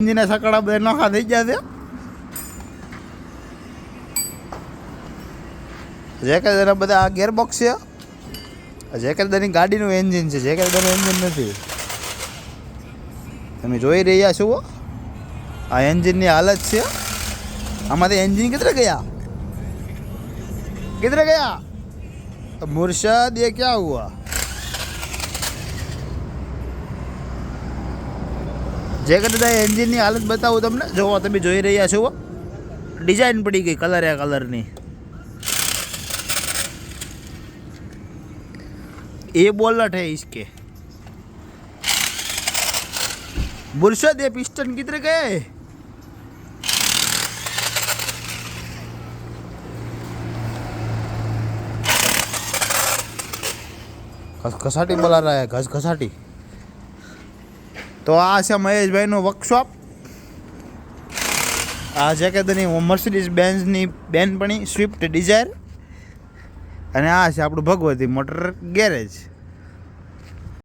Engine સકડા બધા નોખા થઈ ગયા છે. જેકેદાર બધા આ ગેરબોક્સ છે. જેકેદારની ગાડીનું એન્જિન છે, જેકેદારનું એન્જિન નથી. તમે જોઈ રહ્યા છો આ એન્જિનની હાલત છે. આમાંથી એન્જિન કિધર ગયા, किधर गया मुर्शद? ये क्या हुआ? જેકેદાર એન્જિનની હાલત બતાવું તમને. જોવો, તમે જોઈ રહ્યા છો ડિઝાઇન પડી ગઈ કલર એ કલરની. ये बोलट है इसके. मुर्शद ये पिस्टन किधर गए? घसघसाटी बोला रहा है, घसघसाटी. તો આ છે મહેશભાઈનું વર્કશોપ. આ જેકેદારની મર્સિડીઝ બેન્ઝની બેનપણી સ્વિફ્ટ ડિઝાયર. અને આ છે આપણું ભગવતી મોટર ગેરેજ.